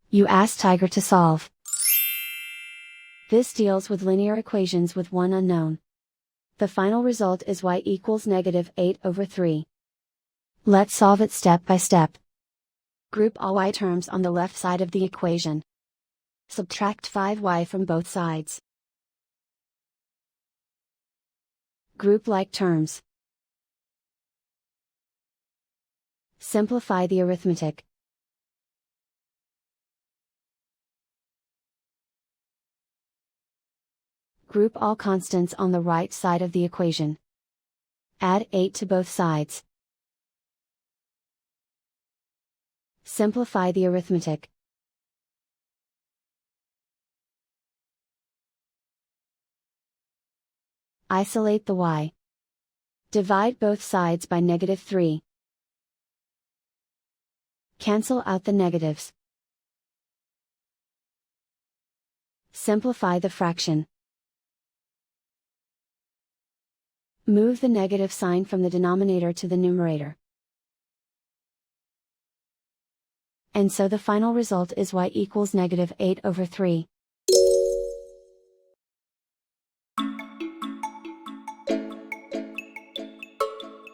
You ask Tiger to solve. This deals with linear equations with one unknown. The final result is y equals -8/3. Let's solve it step by step. Group all y terms on the left side of the equation. Subtract 5y from both sides. Group like terms. Simplify the arithmetic. Group all constants on the right side of the equation. Add 8 to both sides. Simplify the arithmetic. Isolate the y. Divide both sides by -3. Cancel out the negatives. Simplify the fraction. Move the negative sign from the denominator to the numerator. And so the final result is y equals -8/3.